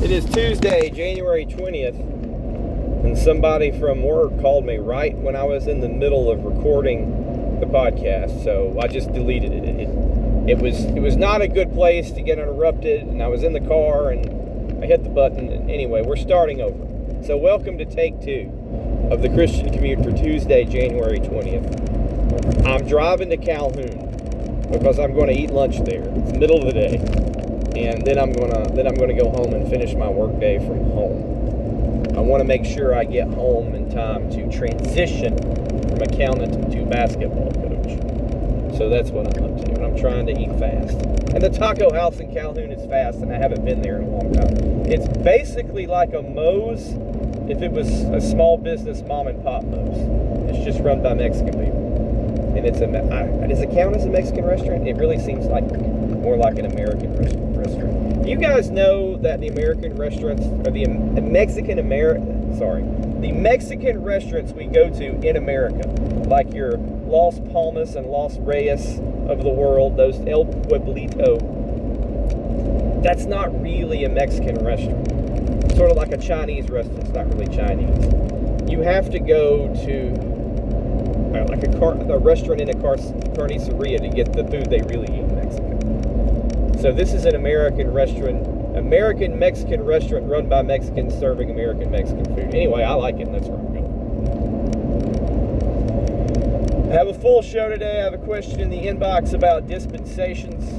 It is Tuesday, January 20th, and somebody from work called me right when I was in the middle of recording the podcast, so I just deleted it. It was not a good place to get interrupted, and I was in the car, and I hit the button, and anyway, we're starting over. So welcome to take 2 of the Christian Commute for Tuesday, January 20th. I'm driving to Calhoun because I'm going to eat lunch there. It's the middle of the day. And then I'm gonna go home and finish my work day from home. I want to make sure I get home in time to transition from accountant to basketball coach. So that's what I'm up to, and I'm trying to eat fast. And the taco house in Calhoun is fast, and I haven't been there in a long time. It's basically like a Moe's if it was a small business mom and pop Moe's. It's just run by Mexican people, and does it count as a Mexican restaurant? It really seems like more like an American restaurant. You guys know that the American restaurants, or the Mexican restaurants we go to in America, like your Las Palmas and Los Reyes of the world, those El Pueblito, that's not really a Mexican restaurant. It's sort of like a Chinese restaurant. It's not really Chinese. You have to go to a restaurant in a carniceria to get the food they really eat in Mexico. So this is an American Mexican restaurant run by Mexicans serving American Mexican food. Anyway, I like it, and that's where I'm going. I have a full show today. I have a question in the inbox about dispensations.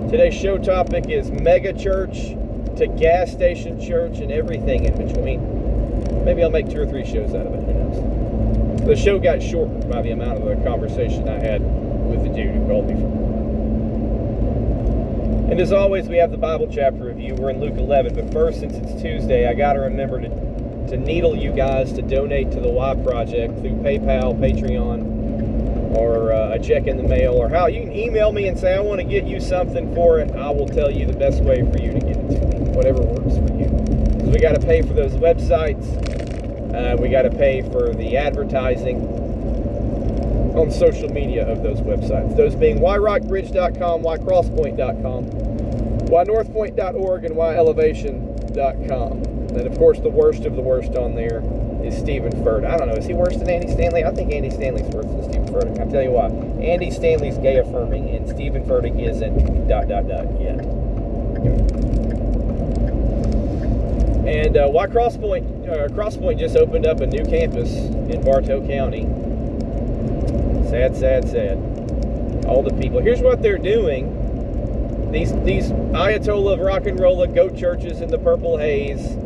Today's show topic is Megachurch to gas station church and everything in between. Maybe I'll make 2 or 3 shows out of it. Who knows? The show got shortened by the amount of the conversation I had with the dude who called me from work. And as always, we have the Bible chapter review. We're in Luke 11, but first, since it's Tuesday, I got to remember to needle you guys to donate to the Y Project through PayPal, Patreon, or a check in the mail, or how you can email me and say, I want to get you something for it. I will tell you the best way for you to get it to me, whatever works for you. Because we got to pay for those websites. We got to pay for the advertising on social media of those websites. Those being yrockbridge.com, ycrosspoint.com, ynorthpoint.org, and yelevation.com. And of course, the worst of the worst on there is Stephen Furtick. I don't know, is he worse than Andy Stanley? I think Andy Stanley's worse than Stephen Furtick. I'll tell you why. Andy Stanley's gay affirming, and Stephen Furtick isn't ... yet. And Crosspoint just opened up a new campus in Bartow County. Sad. All the people. Here's what they're doing. These Ayatollah of rock and roll goat churches in the Purple Haze,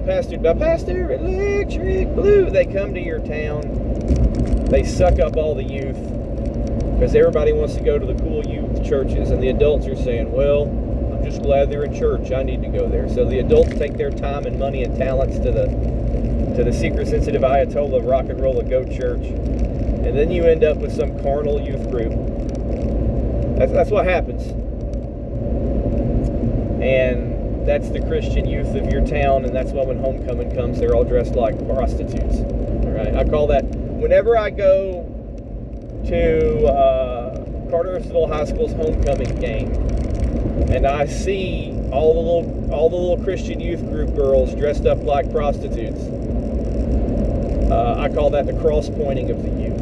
pastored by Pastor Electric Blue. They come to your town. They suck up all the youth because everybody wants to go to the cool youth churches, and the adults are saying, well, I'm just glad they're in church. I need to go there. So the adults take their time and money and talents to the seeker sensitive Ayatollah of rock and roll goat church, and then you end up with some carnal youth group. That's what happens. And that's the Christian youth of your town, and that's why when homecoming comes, they're all dressed like prostitutes. All right, I call that, whenever I go to Cartersville High School's homecoming game, and I see all the little Christian youth group girls dressed up like prostitutes, I call that the cross-pointing of the youth.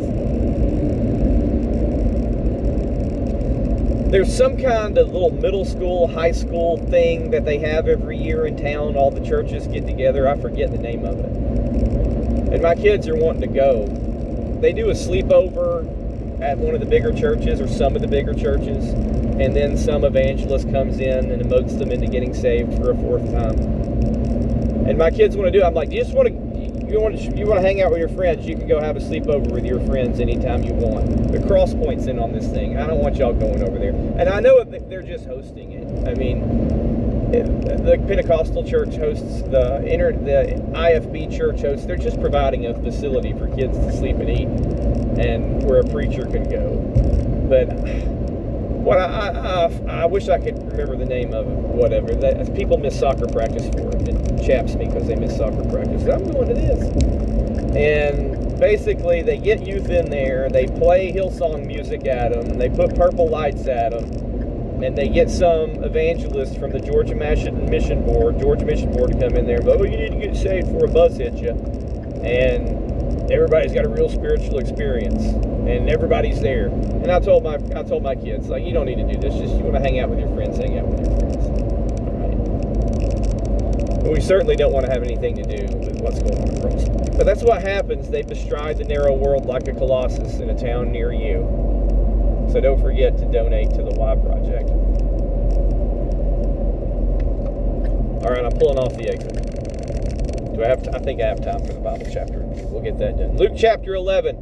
There's some kind of little middle school, high school thing that they have every year in town. All the churches get together. I forget the name of it. And my kids are wanting to go. They do a sleepover at one of the bigger churches, or some of the bigger churches, and then some evangelist comes in and emotes them into getting saved for a 4th time. And my kids want to do it. I'm like, you want to hang out with your friends, you can go have a sleepover with your friends anytime you want. The Cross Point's in on this thing. I don't want y'all going over there. And I know they're just hosting it. I mean, the Pentecostal church hosts, the IFB church hosts. They're just providing a facility for kids to sleep and eat, and where a preacher can go. But I wish I could remember the name of it. Whatever. People miss soccer practice for it. It chaps me because they miss soccer practice. I'm going to this. And basically, they get youth in there. They play Hillsong music at them. They put purple lights at them. and they get some evangelist from the Georgia Mission Board to come in there and go, oh, you need to get saved before a bus hits you. And everybody's got a real spiritual experience, and everybody's there. And I told my kids, like, you don't need to do this. Just you want to hang out with your friends, hang out with your friends. All right. But we certainly don't want to have anything to do with what's going on across. But that's what happens. They bestride the narrow world like a colossus in a town near you. So don't forget to donate to the Y Project. All right, I'm pulling off the exit. I think I have time for the Bible chapter. We'll get that done. Luke chapter 11,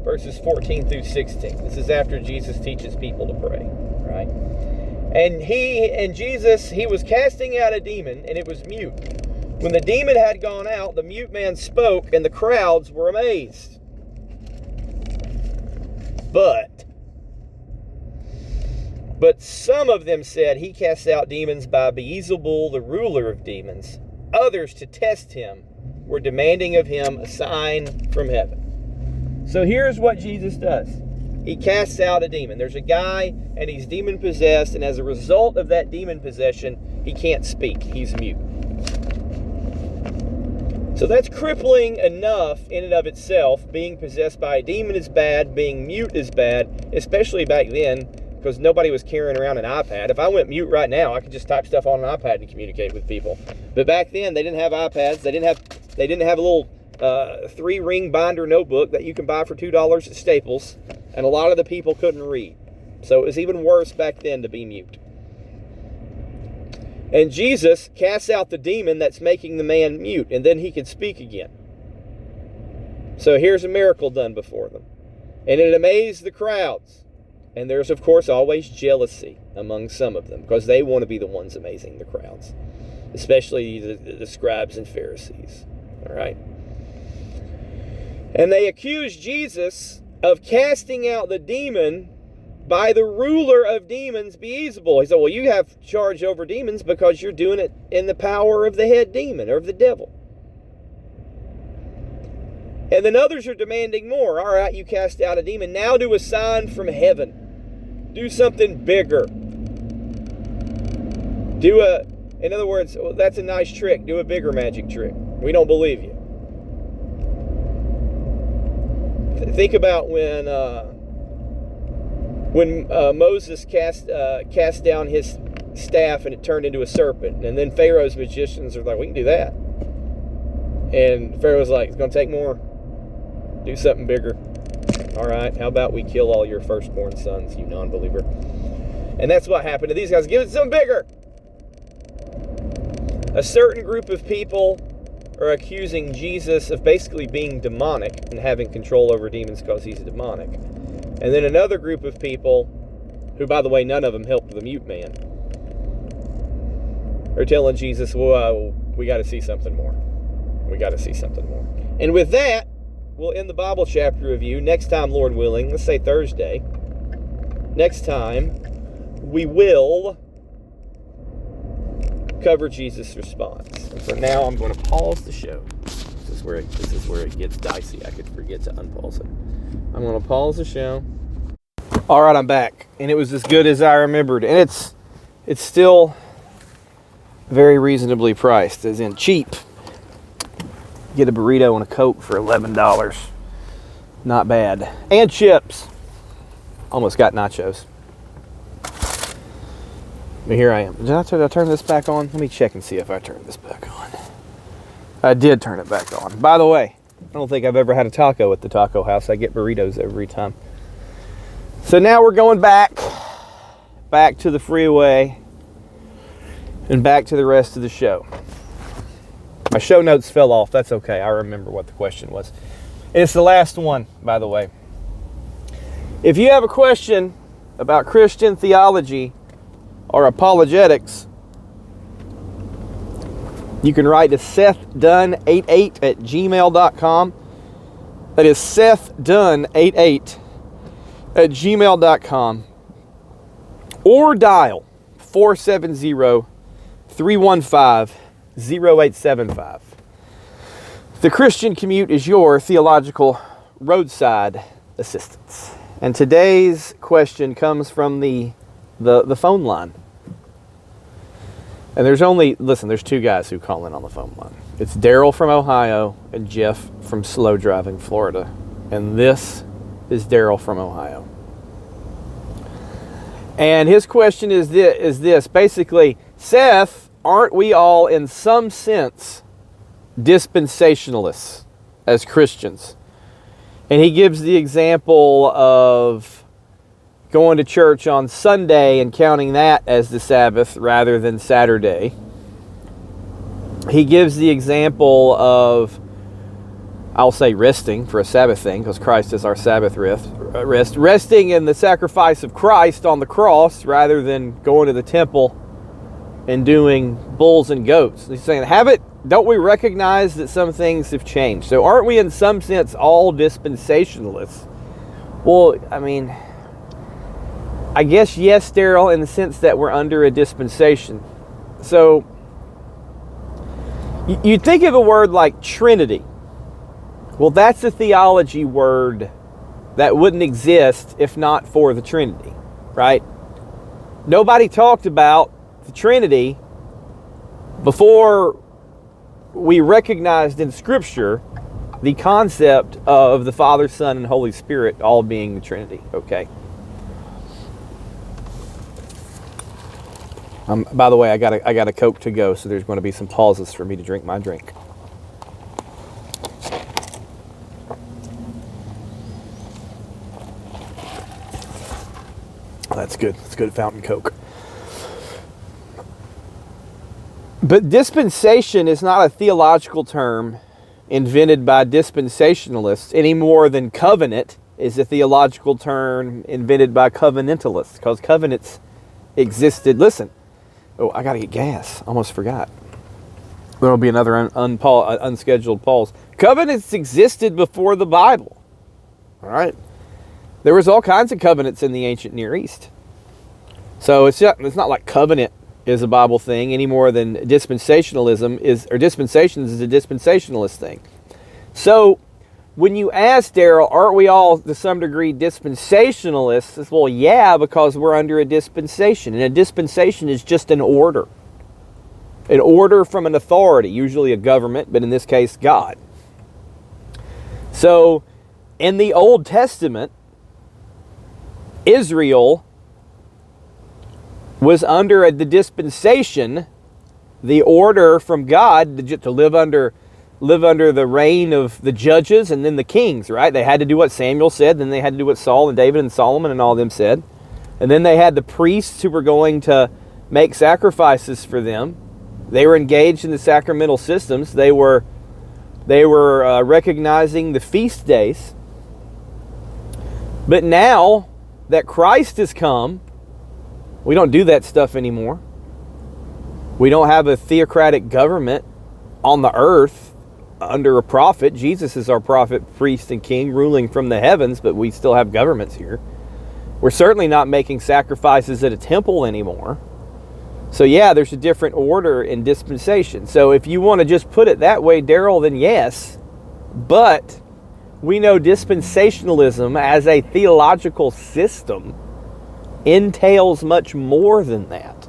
verses 14 through 16. This is after Jesus teaches people to pray, right? And Jesus was casting out a demon, and it was mute. When the demon had gone out, the mute man spoke, and the crowds were amazed. But some of them said, he casts out demons by Beelzebul, the ruler of demons. Others, to test him, were demanding of him a sign from heaven. So here's what Jesus does. He casts out a demon. There's a guy, and he's demon-possessed, and as a result of that demon possession, he can't speak. He's mute. So that's crippling enough in and of itself. Being possessed by a demon is bad. Being mute is bad, especially back then, because nobody was carrying around an iPad. If I went mute right now, I could just type stuff on an iPad and communicate with people. But back then, they didn't have iPads. They didn't have a little 3-ring binder notebook that you can buy for $2 at Staples. And a lot of the people couldn't read. So it was even worse back then to be mute. And Jesus casts out the demon that's making the man mute, and then he could speak again. So here's a miracle done before them. And it amazed the crowds. And there's, of course, always jealousy among some of them, because they want to be the ones amazing the crowds, especially the scribes and Pharisees. All right? And they accused Jesus of casting out the demon by the ruler of demons, Beelzebul. He said, well, you have charge over demons because you're doing it in the power of the head demon, or of the devil. And then others are demanding more. All right, you cast out a demon. Now do a sign from heaven. Do something bigger. In other words, well, that's a nice trick. Do a bigger magic trick. We don't believe you. Think about when Moses cast down his staff and it turned into a serpent. And then Pharaoh's magicians are like, we can do that. And Pharaoh's like, it's going to take more. Do something bigger. All right, how about we kill all your firstborn sons, you non-believer? And that's what happened to these guys. Give it something bigger. A certain group of people are accusing Jesus of basically being demonic and having control over demons because he's demonic. And then another group of people, who, by the way, none of them helped the mute man, are telling Jesus, well, we got to see something more. We got to see something more. And with that, we'll end the Bible chapter review. Next time, Lord willing, let's say Thursday. Next time, we will cover Jesus' response. And for now, I'm going to pause the show. This is where it gets dicey. I could forget to unpause it. I'm going to pause the show. All right, I'm back, and it was as good as I remembered. And it's still very reasonably priced, as in cheap. Get a burrito and a Coke for $11. Not bad. And chips. Almost got nachos. But here I am. Did I turn this back on? Let me check and see if I turned this back on. I did turn it back on. By the way, I don't think I've ever had a taco at the taco house. I get burritos every time. So now we're going back to the freeway and back to the rest of the show. My show notes fell off. That's okay. I remember what the question was. And it's the last one, by the way. If you have a question about Christian theology or apologetics, you can write to SethDunn88 at gmail.com. That is SethDunn88 at gmail.com. Or dial 470-315-0875. The Christian Commute is your theological roadside assistance. And today's question comes from the the phone line. And there's two guys who call in on the phone line. It's Daryl from Ohio and Jeff from Slow Driving, Florida. And this is Daryl from Ohio. And his question is this. Basically, Seth, aren't we all in some sense dispensationalists as Christians? And he gives the example of going to church on Sunday and counting that as the Sabbath rather than Saturday. He gives the example of, I'll say resting for a Sabbath thing, because Christ is our Sabbath rest. Resting in the sacrifice of Christ on the cross rather than going to the temple and doing bulls and goats. He's saying, don't we recognize that some things have changed? So aren't we in some sense all dispensationalists? Well, I mean, I guess yes, Daryl, in the sense that we're under a dispensation. So you think of a word like Trinity. Well, that's a theology word that wouldn't exist if not for the Trinity, right? Nobody talked about the Trinity before we recognized in Scripture the concept of the Father, Son, and Holy Spirit all being the Trinity, okay? By the way, I got a Coke to go, so there's going to be some pauses for me to drink my drink. That's good. That's good fountain Coke. But dispensation is not a theological term invented by dispensationalists any more than covenant is a theological term invented by covenantalists, because covenants existed. Listen. Oh, I got to get gas. Almost forgot. There'll be another unscheduled pause. Covenants existed before the Bible. All right. There was all kinds of covenants in the ancient Near East. So it's not like covenant is a Bible thing any more than dispensationalism is, or dispensations is a dispensationalist thing. So when you ask Daryl, aren't we all to some degree dispensationalists? It's, well, yeah, because we're under a dispensation. And a dispensation is just an order. An order from an authority, usually a government, but in this case, God. So in the Old Testament, Israel was under the dispensation, the order from God to live under the reign of the judges and then the kings, right? They had to do what Samuel said, then they had to do what Saul and David and Solomon and all of them said. And then they had the priests who were going to make sacrifices for them. They were engaged in the sacramental systems. They were recognizing the feast days. But now that Christ has come, we don't do that stuff anymore. We don't have a theocratic government on the earth under a prophet. Jesus is our prophet, priest, and king ruling from the heavens, but we still have governments here. We're certainly not making sacrifices at a temple anymore. So yeah, there's a different order in dispensation. So if you want to just put it that way, Daryl, then yes. But we know dispensationalism as a theological system entails much more than that.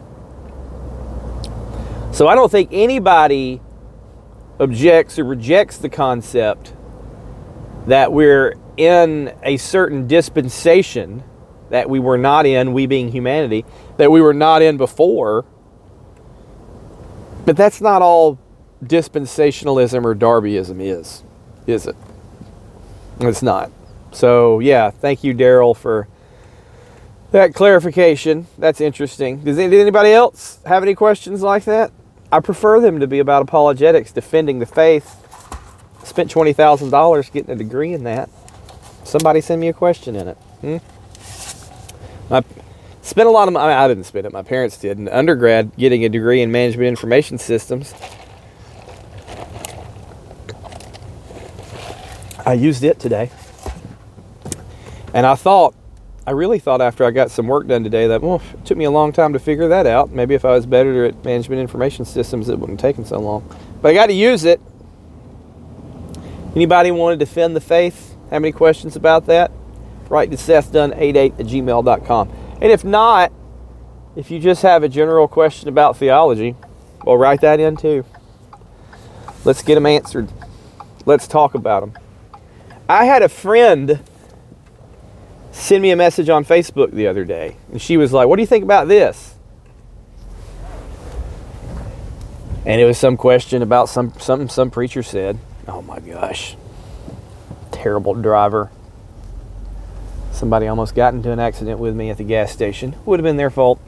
So I don't think anybody objects or rejects the concept that we're in a certain dispensation that we were not in, we being humanity, that we were not in before. But that's not all dispensationalism or Darbyism is it? It's not. So yeah, thank you, Daryl, for that clarification. That's interesting. Does anybody else have any questions like that? I prefer them to be about apologetics, defending the faith. Spent $20,000 getting a degree in that. Somebody send me a question in it. I spent a lot of money. I didn't spend it. My parents did. In undergrad, getting a degree in management information systems. I used it today. And I really thought after I got some work done today that, well, it took me a long time to figure that out. Maybe if I was better at management information systems, it wouldn't have taken so long. But I got to use it. Anybody want to defend the faith? Have any questions about that? Write to SethDunn88@gmail.com. And if not, if you just have a general question about theology, well, write that in too. Let's get them answered. Let's talk about them. I had a friend send me a message on Facebook the other day, and she was like, "What do you think about this?" And it was some question about something some preacher said. Oh my gosh. Terrible driver. Somebody almost got into an accident with me at the gas station. Would have been their fault.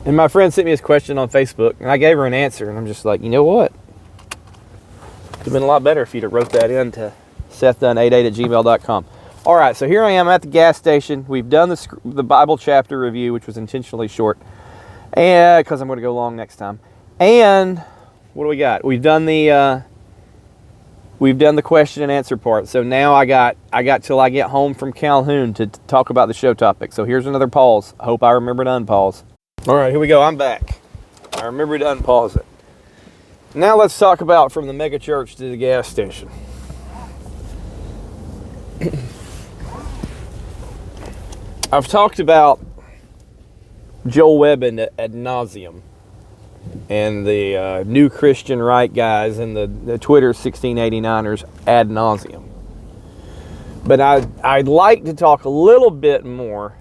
And my friend sent me this question on Facebook, and I gave her an answer, and I'm just like, you know what? It would have been a lot better if you'd have wrote that in to sethdone88@gmail.com. All right, so here I am at the gas station. We've done the Bible chapter review, which was intentionally short, and because I'm going to go long next time. And what do we got? We've done the question and answer part. So now I got till I get home from Calhoun to talk about the show topic. So here's another pause. I hope I remember to unpause. All right, here we go. I'm back. I remember to unpause it. Now let's talk about from the megachurch to the gas station. I've talked about Joel Webbin ad nauseum and the New Christian Right guys and the Twitter 1689ers ad nauseum. But I'd like to talk a little bit more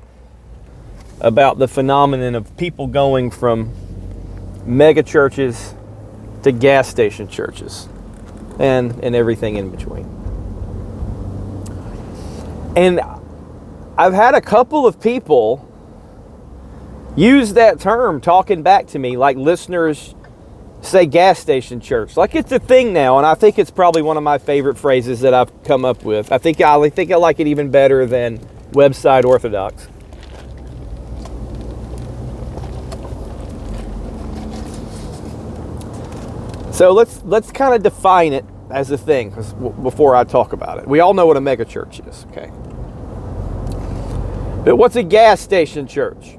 about the phenomenon of people going from mega churches to gas station churches and everything in between. And I've had a couple of people use that term talking back to me, like listeners say gas station church. Like it's a thing now, and I think it's probably one of my favorite phrases that I've come up with. I think I like it even better than website orthodox. So let's kind of define it as a thing before I talk about it. We all know what a megachurch is, okay? But what's a gas station church?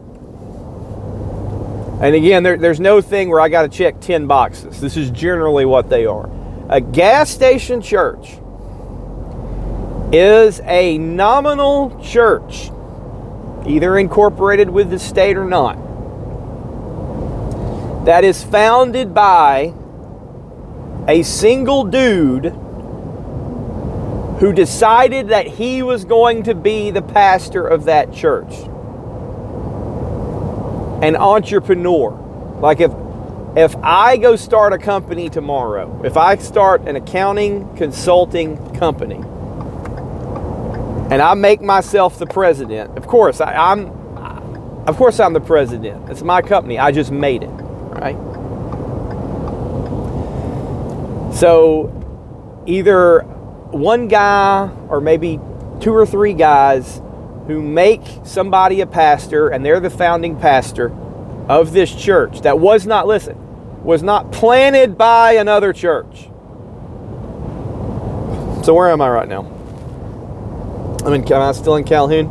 And again, there's no thing where I got to check 10 boxes. This is generally what they are. A gas station church is a nominal church, either incorporated with the state or not, that is founded by a single dude who decided that he was going to be the pastor of that church. An entrepreneur. Like if I go start a company tomorrow, if I start an accounting consulting company and I make myself the president, of course I'm the president. It's my company. I just made it, right? So either one guy or maybe two or three guys who make somebody a pastor, and they're the founding pastor of this church that was not planted by another church. So where am I right now? Am I still in Calhoun?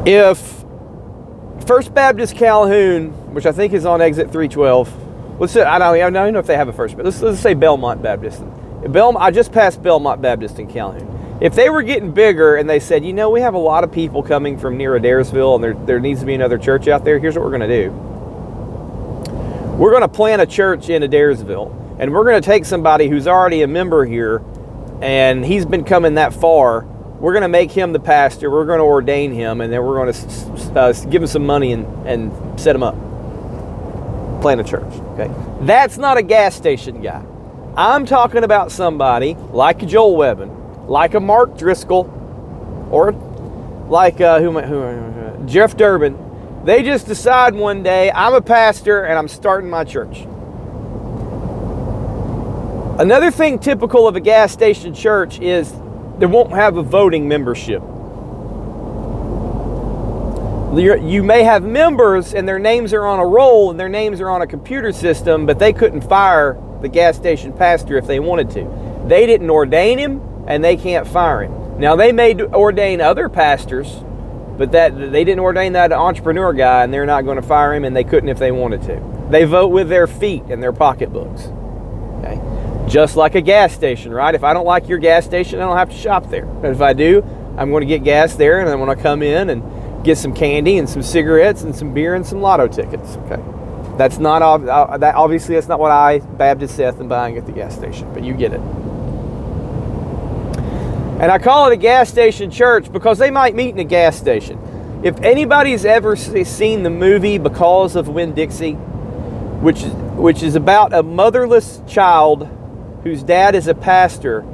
If First Baptist Calhoun, which I think is on exit 312, let's say, I don't even know if they have a First, but let's say Belmont Baptist. I just passed Belmont Baptist in Calhoun. If they were getting bigger and they said, we have a lot of people coming from near Adairsville and there needs to be another church out there, here's what we're going to do. We're going to plant a church in Adairsville, and we're going to take somebody who's already a member here and he's been coming that far. We're going to make him the pastor. We're going to ordain him, and then we're going to give him some money and set him up. Plant a church. Okay, that's not a gas station guy. I'm talking about somebody like Joel Webbin, like a Mark Driscoll, or like Jeff Durbin. They just decide one day, I'm a pastor and I'm starting my church. Another thing typical of a gas station church is they won't have a voting membership. You may have members and their names are on a roll and their names are on a computer system, but they couldn't fire the gas station pastor if they wanted to. They didn't ordain him, and they can't fire him. Now, they may ordain other pastors, but they didn't ordain that entrepreneur guy, and they're not going to fire him, and they couldn't if they wanted to. They vote with their feet and their pocketbooks. Okay? Just like a gas station, right? If I don't like your gas station, I don't have to shop there. But if I do, I'm going to get gas there, and I'm going to come in, and get some candy and some cigarettes and some beer and some lotto tickets. Okay, that's not obviously that's not what I, Baptist Seth, am buying at the gas station, but you get it. And I call it a gas station church because they might meet in a gas station. If anybody's ever seen the movie Because of Winn-Dixie, which is about a motherless child whose dad is a pastor,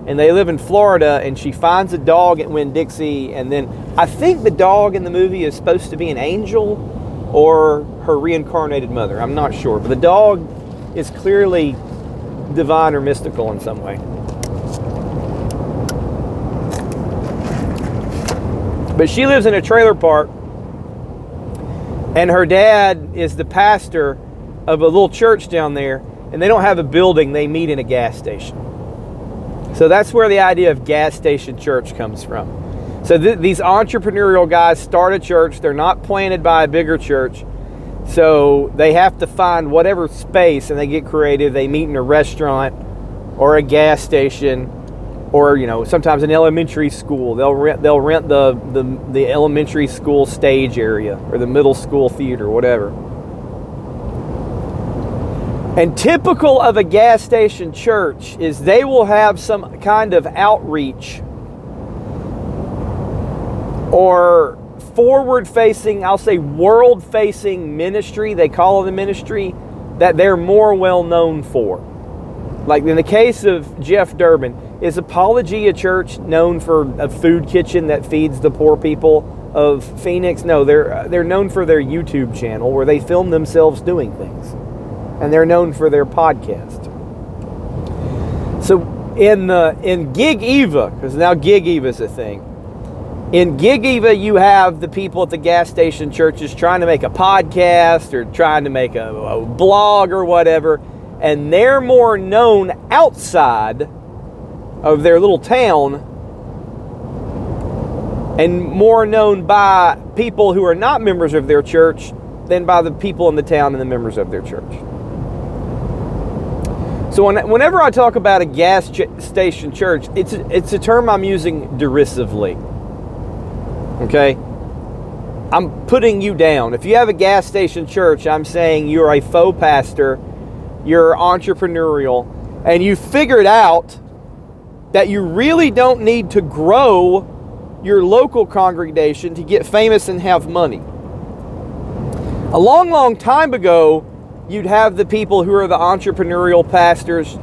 and they live in Florida, and she finds a dog at Winn-Dixie, and then I think the dog in the movie is supposed to be an angel or her reincarnated mother. I'm not sure, but the dog is clearly divine or mystical in some way. But she lives in a trailer park, and her dad is the pastor of a little church down there, and they don't have a building, they meet in a gas station. So that's where the idea of gas station church comes from. So these entrepreneurial guys start a church, they're not planted by a bigger church, so they have to find whatever space, and they get creative. They meet in a restaurant or a gas station, or sometimes an elementary school. They'll rent the elementary school stage area or the middle school theater, whatever. And typical of a gas station church is they will have some kind of outreach or forward-facing, I'll say world-facing ministry, they call it a ministry, that they're more well-known for. Like in the case of Jeff Durbin, is Apologia Church known for a food kitchen that feeds the poor people of Phoenix? No, they're known for their YouTube channel where they film themselves doing things. And they're known for their podcast. So in Gig Eva, because now Gig Eva is a thing, in Gig Eva you have the people at the gas station churches trying to make a podcast or trying to make a blog or whatever, and they're more known outside of their little town and more known by people who are not members of their church than by the people in the town and the members of their church. So whenever I talk about a gas station church, it's a term I'm using derisively. Okay? I'm putting you down. If you have a gas station church, I'm saying you're a faux pastor, you're entrepreneurial, and you figured out that you really don't need to grow your local congregation to get famous and have money. A long, long time ago, you'd have the people who are the entrepreneurial pastors,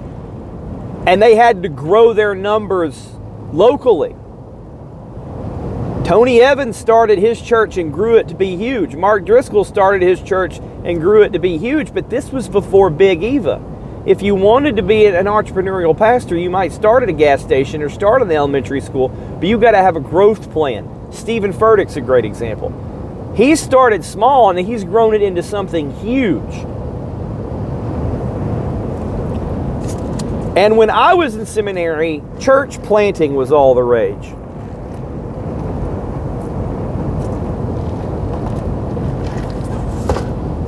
and they had to grow their numbers locally. Tony Evans started his church and grew it to be huge. Mark Driscoll started his church and grew it to be huge, but this was before Big Eva. If you wanted to be an entrepreneurial pastor, you might start at a gas station or start in the elementary school, but you've got to have a growth plan. Stephen Furtick's a great example. He started small and he's grown it into something huge. And when I was in seminary, church planting was all the rage.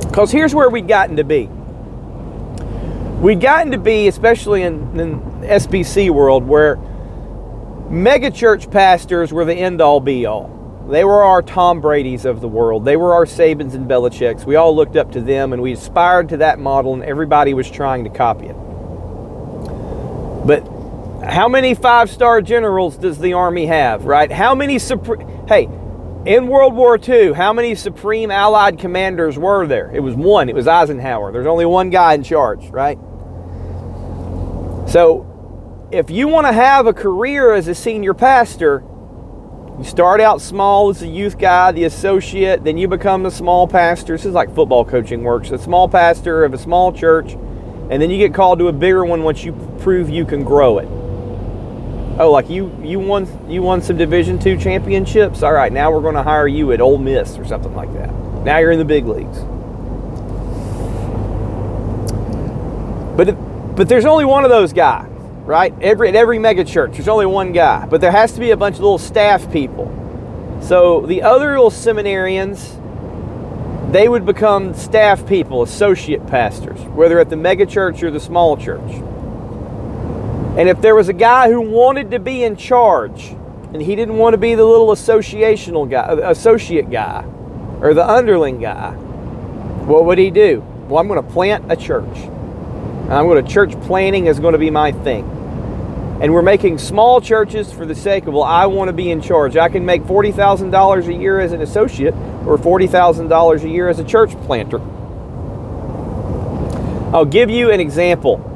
Because here's where we'd gotten to be. We'd gotten to be, especially in the SBC world, where megachurch pastors were the end-all be-all. They were our Tom Brady's of the world. They were our Sabins and Belichick's. We all looked up to them, and we aspired to that model, and everybody was trying to copy it. But how many five-star generals does the Army have, right? How many in World War II, how many Supreme Allied commanders were there? It was one. It was Eisenhower. There's only one guy in charge, right? So if you want to have a career as a senior pastor, you start out small as a youth guy, the associate, then you become the small pastor. This is like football coaching works. A small pastor of a small church, and then you get called to a bigger one once you prove you can grow it. Oh, like you won some Division II championships? All right, now we're going to hire you at Ole Miss or something like that. Now you're in the big leagues. But there's only one of those guys, right? At every mega church, there's only one guy. But there has to be a bunch of little staff people. So the other little seminarians, they would become staff people, associate pastors, whether at the mega church or the small church. And if there was a guy who wanted to be in charge, and he didn't want to be the little associate guy, or the underling guy. What would he do? Well, I'm going to plant a church. Church planting is going to be my thing. And we're making small churches for the sake of, well, I want to be in charge. I can make $40,000 a year as an associate or $40,000 a year as a church planter. I'll give you an example.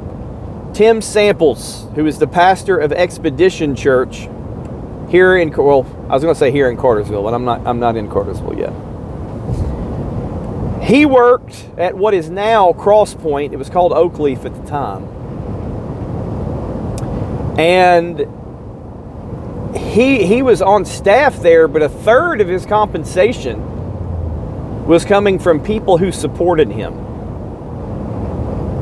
Tim Samples, who is the pastor of Expedition Church here in, well, I was going to say here in Cartersville, but I'm not in Cartersville yet. He worked at what is now Cross Point. It was called Oakleaf at the time. And he was on staff there, but a third of his compensation was coming from people who supported him.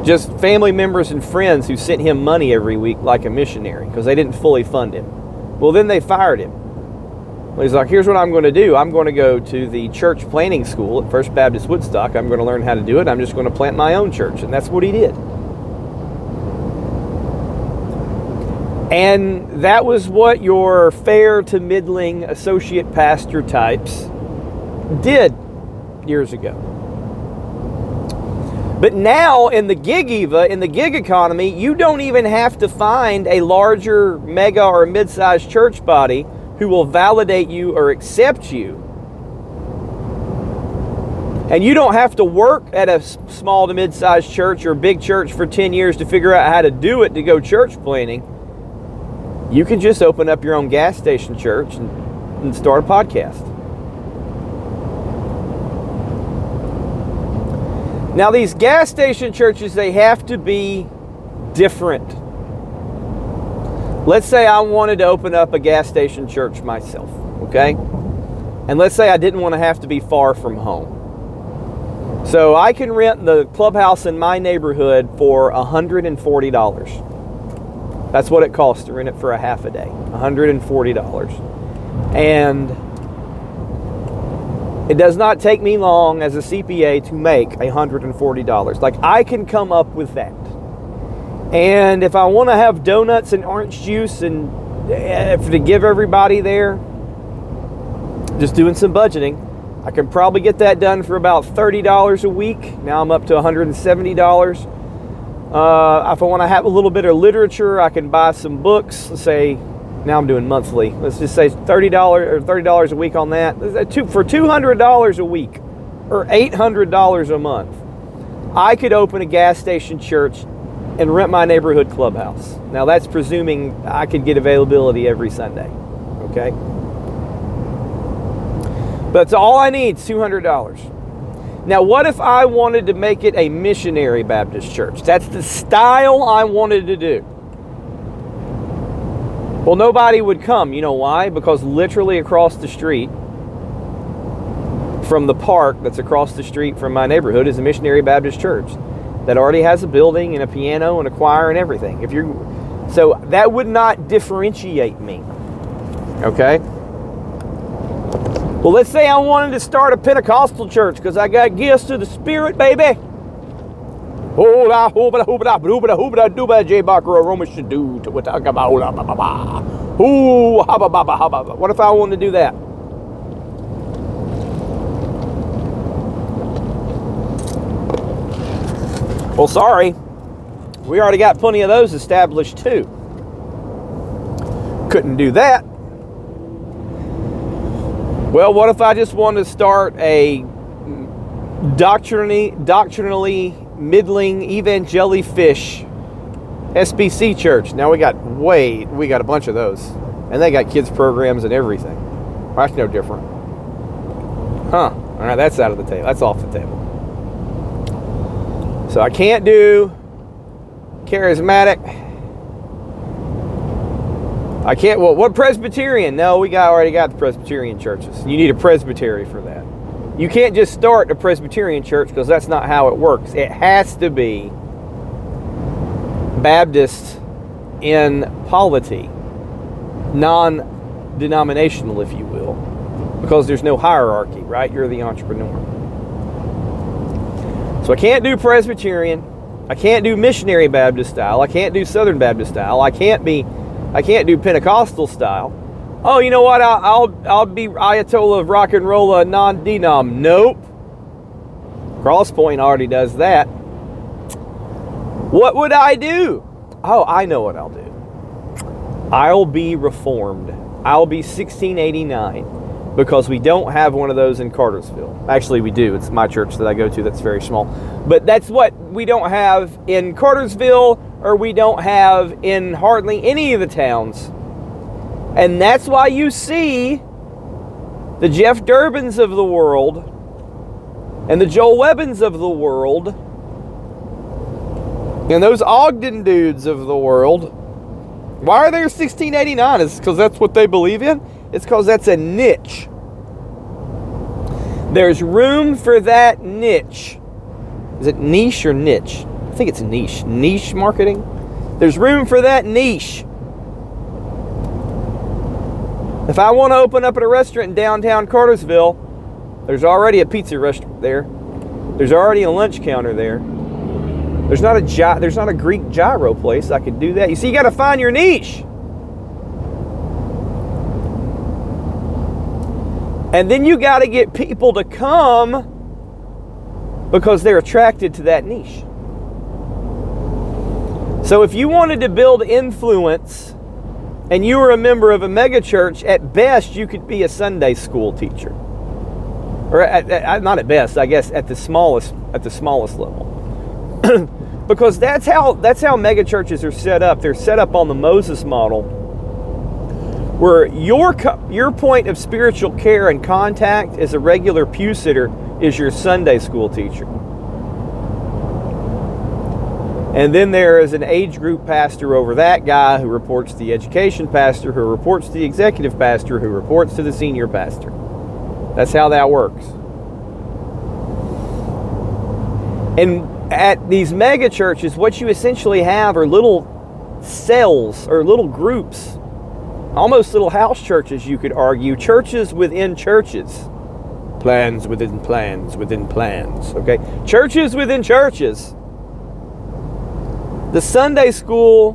Just family members and friends who sent him money every week like a missionary because they didn't fully fund him. Well, then they fired him. Well, he's like, here's what I'm going to do. I'm going to go to the church planting school at First Baptist Woodstock. I'm going to learn how to do it. I'm just going to plant my own church. And that's what he did. And that was what your fair to middling associate pastor types did years ago. But now in the gig economy, you don't even have to find a larger mega or mid-sized church body who will validate you or accept you. And you don't have to work at a small to mid-sized church or big church for 10 years to figure out how to do it to go church planting. You can just open up your own gas station church and start a podcast. Now, these gas station churches, they have to be different. Let's say I wanted to open up a gas station church myself, okay? And let's say I didn't want to have to be far from home. So I can rent the clubhouse in my neighborhood for $140. That's what it costs to rent it for a half a day, $140. And it does not take me long as a CPA to make $140. Like, I can come up with that. And if I want to have donuts and orange juice and to give everybody there, just doing some budgeting, I can probably get that done for about $30 a week. Now I'm up to $170. If I want to have a little bit of literature, I can buy some books. Let's say, now I'm doing monthly. Let's just say $30 a week on that. For $200 a week or $800 a month, I could open a gas station church and rent my neighborhood clubhouse. Now that's presuming I could get availability every Sunday. Okay? But all I need is $200. Now, what if I wanted to make it a missionary Baptist church? That's the style I wanted to do. Well, nobody would come. You know why? Because literally across the street from the park that's across the street from my neighborhood is a missionary Baptist church that already has a building and a piano and a choir and everything. So that would not differentiate me. Okay? Well, let's say I wanted to start a Pentecostal church because I got gifts of the Spirit, baby. What if I wanted to do that? Well, sorry. We already got plenty of those established too. Couldn't do that. Well, what if I just wanted to start a doctrinally middling evangelifish SBC church? Now we got a bunch of those. And they got kids programs and everything. Well, that's no different. Huh. All right, that's out of the table. That's off the table. So I can't do charismatic. I can't, what Presbyterian? No, already got the Presbyterian churches. You need a presbytery for that. You can't just start a Presbyterian church because that's not how it works. It has to be Baptist in polity, non-denominational, if you will, because there's no hierarchy, right? You're the entrepreneur. So I can't do Presbyterian. I can't do missionary Baptist style. I can't do Southern Baptist style. I can't do Pentecostal style. Oh, you know what? I'll be Ayatollah of rock and roll, non-denom. Nope. Crosspoint already does that. What would I do? Oh, I know what I'll do. I'll be reformed. I'll be 1689, because we don't have one of those in Cartersville. Actually, we do. It's my church that I go to that's very small. But that's what we don't have in Cartersville, or we don't have in hardly any of the towns. And that's why you see the Jeff Durbins of the world and the Joel Webbins of the world and those Ogden dudes of the world. Why are they 1689? It's because that's what they believe in? It's because that's a niche. There's room for that niche. Is it niche or niche? I think it's niche. Niche marketing. There's room for that niche. If I want to open up at a restaurant in downtown Cartersville, there's already a pizza restaurant there. There's already a lunch counter there. There's not a Greek gyro place. I could do that. You see, you got to find your niche. And then you got to get people to come because they're attracted to that niche. So if you wanted to build influence and you were a member of a megachurch, at best you could be a Sunday school teacher. Or not at best, I guess at the smallest level. Because that's how megachurches are set up. They're set up on the Moses model, where your point of spiritual care and contact as a regular pew sitter is your Sunday school teacher. And then there is an age group pastor over that guy who reports to the education pastor, who reports to the executive pastor, who reports to the senior pastor. That's how that works. And at these mega churches, what you essentially have are little cells or little groups, almost little house churches, you could argue, churches within churches, plans within plans within plans, okay? Churches within churches. The Sunday school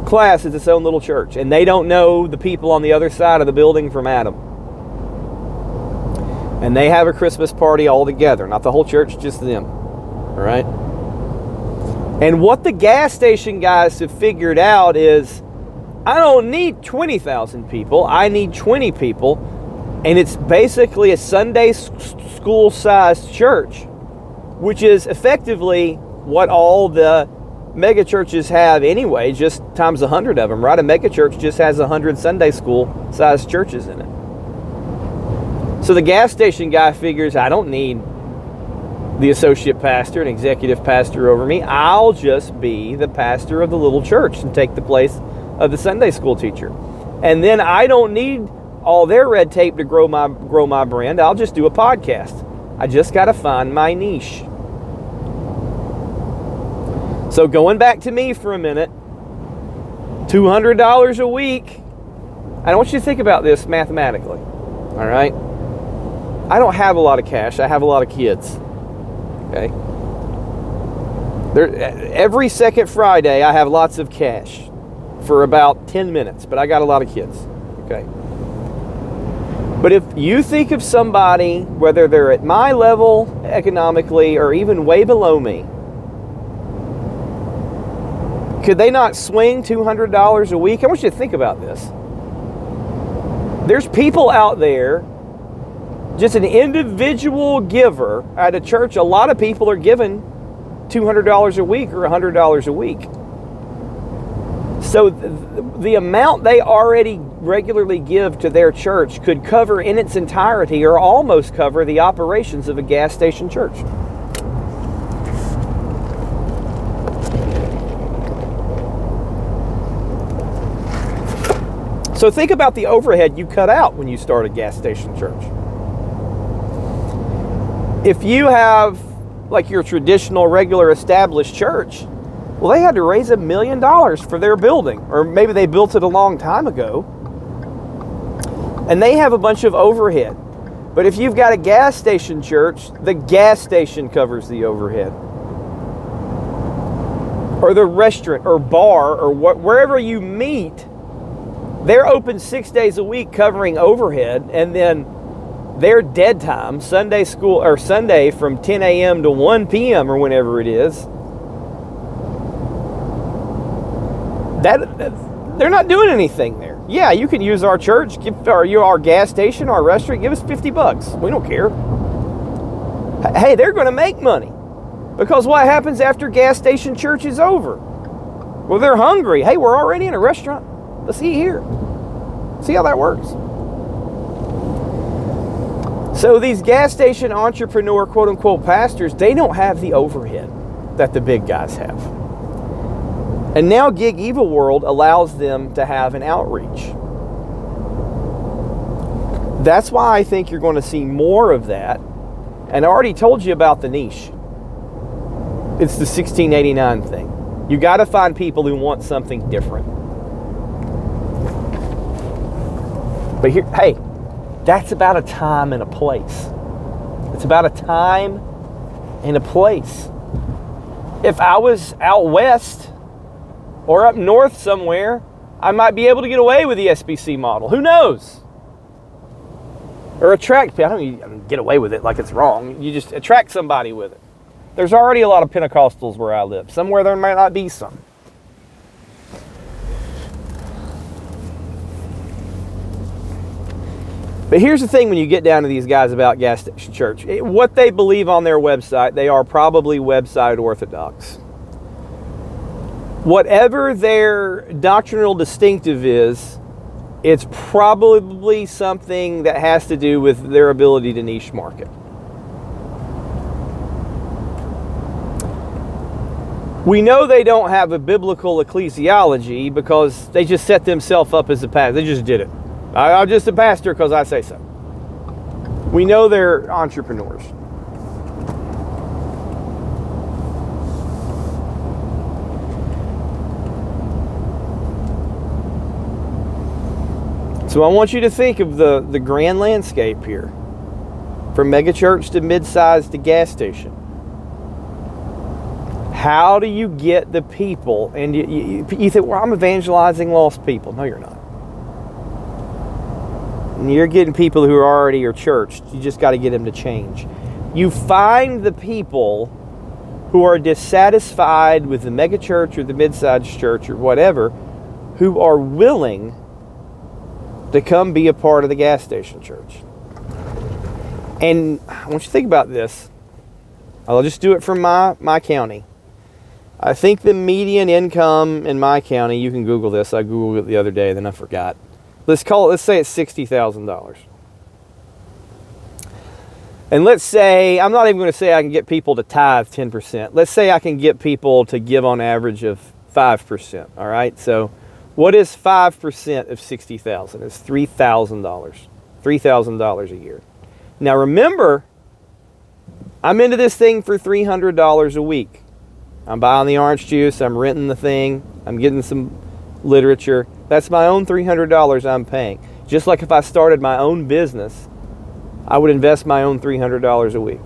class is its own little church, and they don't know the people on the other side of the building from Adam. And they have a Christmas party all together, not the whole church, just them. All right? And what the gas station guys have figured out is, I don't need 20,000 people, I need 20 people, and it's basically a Sunday school-sized church, which is effectively what all the mega churches have anyway, just times 100 of them, right? A mega church just has 100 Sunday school-sized churches in it. So the gas station guy figures, I don't need the associate pastor and executive pastor over me. I'll just be the pastor of the little church and take the place of the Sunday school teacher. And then I don't need all their red tape to grow my brand. I'll just do a podcast. I just got to find my niche. So going back to me for a minute, $200 a week. I want you to think about this mathematically. All right? I don't have a lot of cash. I have a lot of kids. Okay? Every second Friday, I have lots of cash for about 10 minutes, but I got a lot of kids. Okay? But if you think of somebody, whether they're at my level economically or even way below me, could they not swing $200 a week? I want you to think about this. There's people out there, just an individual giver at a church, a lot of people are giving $200 a week or $100 a week. So the amount they already regularly give to their church could cover in its entirety or almost cover the operations of a gas station church. So think about the overhead you cut out when you start a gas station church. If you have like your traditional, regular, established church, well, they had to raise $1 million for their building, or maybe they built it a long time ago, and they have a bunch of overhead. But if you've got a gas station church, the gas station covers the overhead, or the restaurant or bar or wherever you meet They're open 6 days a week covering overhead, and then their dead time, Sunday school or Sunday from 10 a.m. to 1 p.m. or whenever it is, that they're not doing anything there. Yeah, you can use our church, our gas station, our restaurant, give us $50. We don't care. Hey, they're going to make money, because what happens after gas station church is over? Well, they're hungry. Hey, we're already in a restaurant. Let's eat here. See how that works. So these gas station entrepreneur, quote unquote, pastors, they don't have the overhead that the big guys have. And now Gig Evil World allows them to have an outreach. That's why I think you're going to see more of that. And I already told you about the niche. It's the 1689 thing. You got to find people who want something different. But here, hey, that's about a time and a place. It's about a time and a place. If I was out west or up north somewhere, I might be able to get away with the SBC model. Who knows? Or attract people. I don't get away with it like it's wrong. You just attract somebody with it. There's already a lot of Pentecostals where I live. Somewhere there might not be some. But here's the thing when you get down to these guys about gas station church. What they believe on their website, they are probably website orthodox. Whatever their doctrinal distinctive is, it's probably something that has to do with their ability to niche market. We know they don't have a biblical ecclesiology because they just set themselves up as a pastor. They just did it. I'm just a pastor because I say so. We know they're entrepreneurs. So I want you to think of the grand landscape here. From megachurch to mid-sized to gas station. How do you get the people? And you think, well, I'm evangelizing lost people. No, you're not. You're getting people who are already are churched. You just got to get them to change. You find the people who are dissatisfied with the megachurch or the mid-sized church or whatever, who are willing to come be a part of the gas station church. And I want you to think about this. I'll just do it from my county. I think the median income in my county, you can Google this. I Googled it the other day, then I forgot. Let's say it's $60,000. And let's say, I'm not even going to say I can get people to tithe 10%. Let's say I can get people to give on average of 5%. All right. So what is 5% of 60,000? It's $3,000. $3,000 a year. Now remember, I'm into this thing for $300 a week. I'm buying the orange juice. I'm renting the thing. I'm getting some literature. That's my own $300 I'm paying. Just like if I started my own business, I would invest my own $300 a week.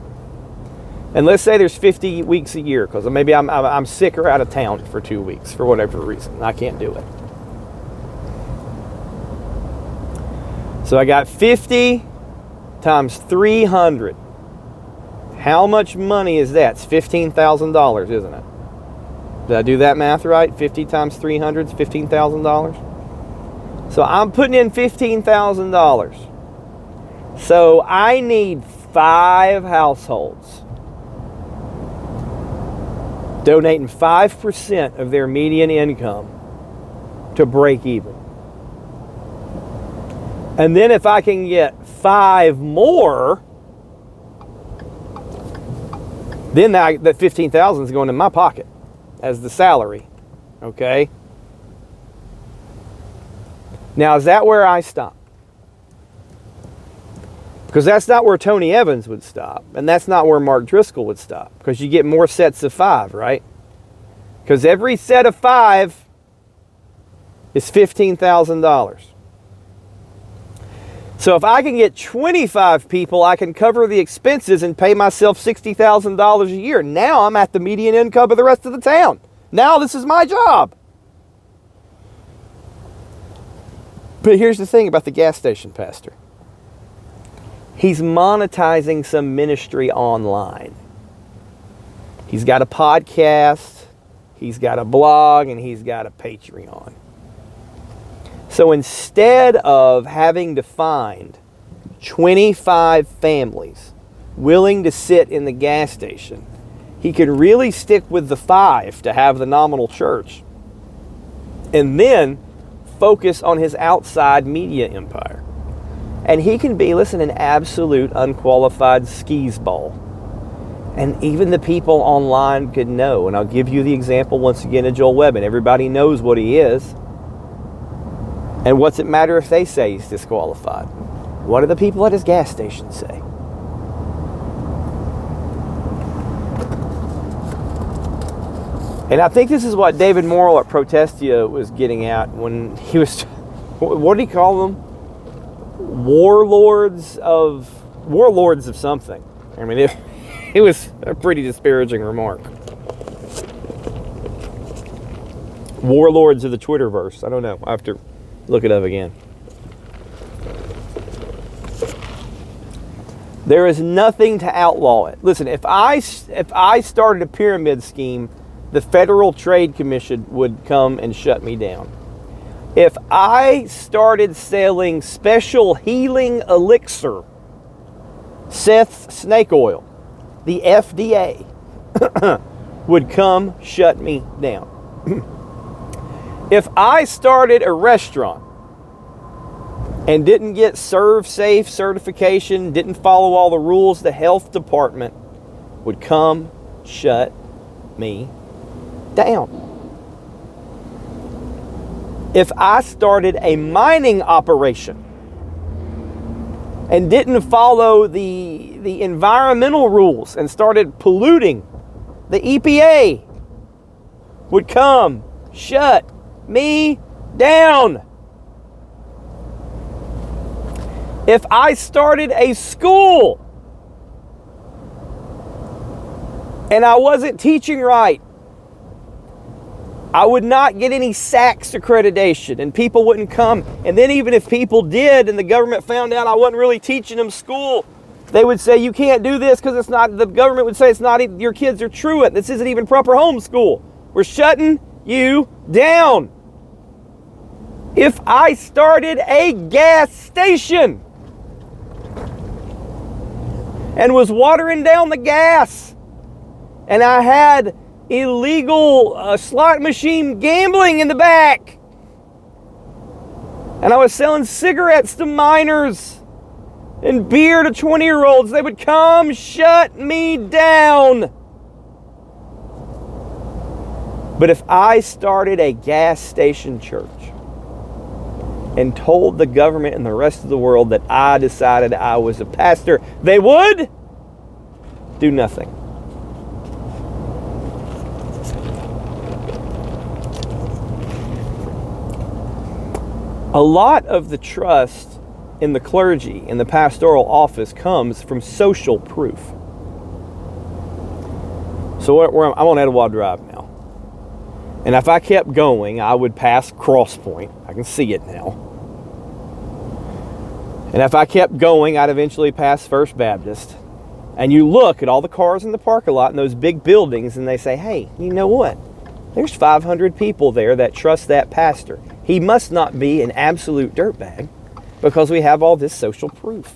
And let's say there's 50 weeks a year, because maybe I'm sick or out of town for 2 weeks for whatever reason. I can't do it. So I got 50 times 300. How much money is that? It's $15,000, isn't it? Did I do that math right? 50 times 300 is $15,000. So I'm putting in $15,000. So I need 5 households donating 5% of their median income to break even. And then if I can get 5 more, then that $15,000 is going in my pocket as the salary. Okay? Now, is that where I stop? Because that's not where Tony Evans would stop. And that's not where Mark Driscoll would stop. Because you get more sets of 5, right? Because every set of 5 is $15,000. So if I can get 25 people, I can cover the expenses and pay myself $60,000 a year. Now I'm at the median income of the rest of the town. Now this is my job. But here's the thing about the gas station pastor. He's monetizing some ministry online. He's got a podcast, he's got a blog, and he's got a Patreon. So instead of having to find 25 families willing to sit in the gas station, he could really stick with the 5 to have the nominal church, and then focus on his outside media empire. And he can be, listen, an absolute unqualified skis ball. And even the people online could know. And I'll give you the example once again of Joel Webb. Everybody knows what he is. And what's it matter if they say he's disqualified? What do the people at his gas station say? And I think this is what David Morrill at Protestia was getting at when he was, what did he call them? Warlords of something. I mean, it was a pretty disparaging remark. Warlords of the Twitterverse. I don't know. I have to look it up again. There is nothing to outlaw it. Listen, if I started a pyramid scheme, the Federal Trade Commission would come and shut me down. If I started selling special healing elixir, Seth snake oil, the FDA would come shut me down. If I started a restaurant and didn't get ServSafe certification, didn't follow all the rules, the health department would come shut me down. If I started a mining operation and didn't follow the environmental rules and started polluting, the EPA would come shut me down. If I started a school and I wasn't teaching right, I would not get any SACS accreditation and people wouldn't come. And then even if people did and the government found out I wasn't really teaching them school, they would say, you can't do this because it's not, the government would say it's not, your kids are truant. This isn't even proper homeschool. We're shutting you down. If I started a gas station and was watering down the gas and I had illegal slot machine gambling in the back, and I was selling cigarettes to minors and beer to 20-year-olds, they would come shut me down. But if I started a gas station church and told the government and the rest of the world that I decided I was a pastor, they would do nothing. A lot of the trust in the clergy, in the pastoral office, comes from social proof. So I'm on Etowah Drive now. And if I kept going, I would pass Cross Point. I can see it now. And if I kept going, I'd eventually pass First Baptist. And you look at all the cars in the parking lot and those big buildings, and they say, hey, you know what? There's 500 people there that trust that pastor. He must not be an absolute dirtbag because we have all this social proof.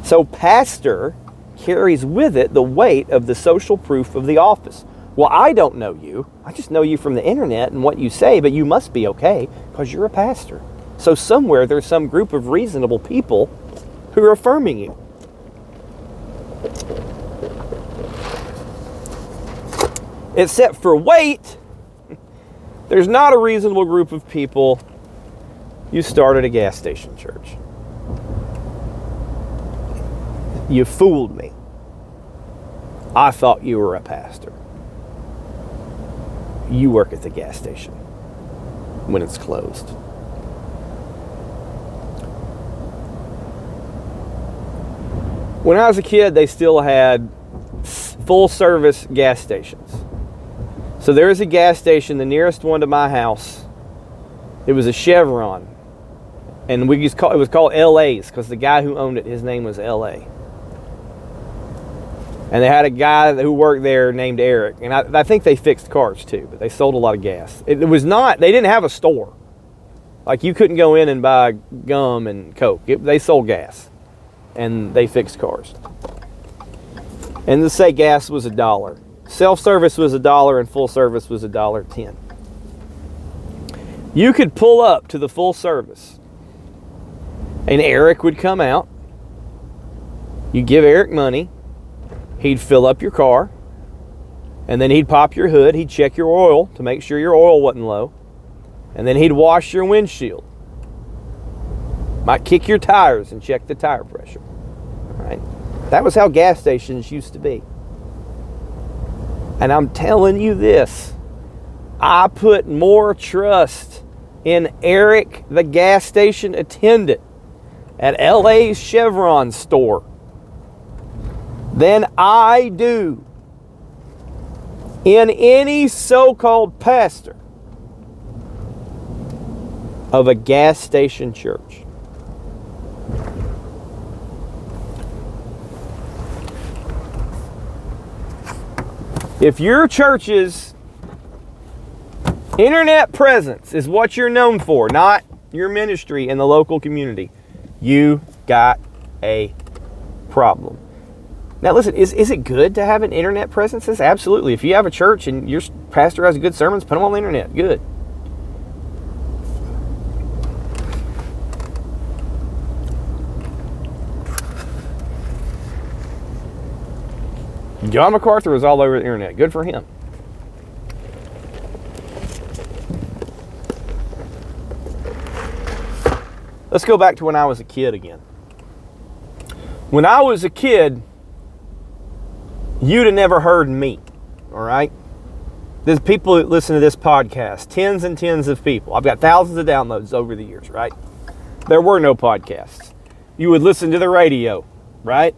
So pastor carries with it the weight of the social proof of the office. Well, I don't know you. I just know you from the internet and what you say, but you must be okay because you're a pastor. So somewhere there's some group of reasonable people who are affirming you. Except for weight, there's not a reasonable group of people. You started a gas station church. You fooled me. I thought you were a pastor. You work at the gas station when it's closed. When I was a kid, they still had full-service gas stations. So there is a gas station, the nearest one to my house, It was a Chevron. And it was called LA's because the guy who owned it, his name was LA. And they had a guy who worked there named Eric. And I think they fixed cars too, but they sold a lot of gas. They didn't have a store. Like you couldn't go in and buy gum and Coke. They sold gas. And they fixed cars. And let's say gas was $1. Self-service was $1 and full service was $1.10. You could pull up to the full service. And Eric would come out. You give Eric money. He'd fill up your car. And then he'd pop your hood. He'd check your oil to make sure your oil wasn't low. And then he'd wash your windshield. Might kick your tires and check the tire pressure. All right? That was how gas stations used to be. And I'm telling you this. I put more trust in Eric, the gas station attendant at LA's Chevron store, than I do in any so-called pastor of a gas station church. If your church's internet presence is what you're known for, not your ministry in the local community, you got a problem. Now listen, is it good to have an internet presence? Yes, absolutely. If you have a church and your pastor has good sermons, put them on the internet. Good. John MacArthur was all over the internet. Good for him. Let's go back to when I was a kid again. When I was a kid, you'd have never heard me, all right? There's people that listen to this podcast, tens and tens of people. I've got thousands of downloads over the years, right? There were no podcasts. You would listen to the radio, right?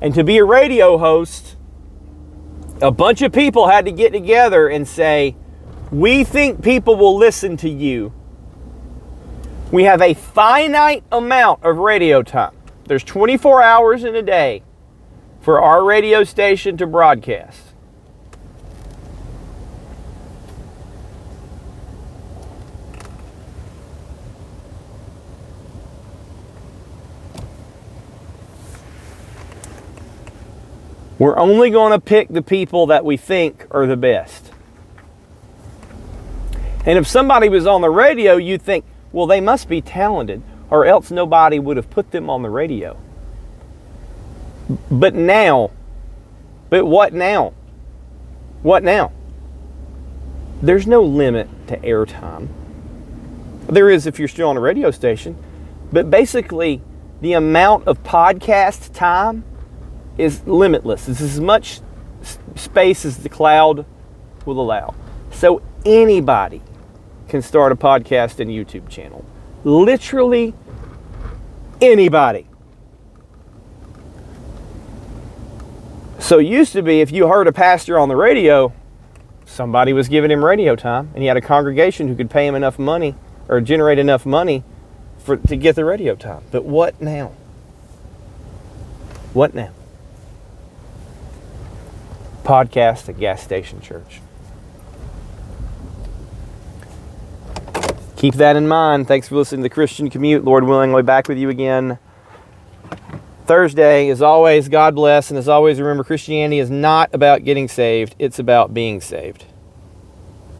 And to be a radio host, a bunch of people had to get together and say, we think people will listen to you. We have a finite amount of radio time. There's 24 hours in a day for our radio station to broadcast. We're only going to pick the people that we think are the best. And if somebody was on the radio, you'd think, well, they must be talented, or else nobody would have put them on the radio. But what now? What now? There's no limit to airtime. There is if you're still on a radio station. But basically, the amount of podcast time is limitless. It's as much space as the cloud will allow. So anybody can start a podcast and YouTube channel. Literally anybody. So it used to be if you heard a pastor on the radio, somebody was giving him radio time and he had a congregation who could pay him enough money or generate enough money to get the radio time. But what now? What now? Podcast at gas station church. Keep that in mind. Thanks for listening to The Christian Commute. Lord willing, I'll be back with you again Thursday. As always, God bless. And as always, remember, Christianity is not about getting saved. It's about being saved.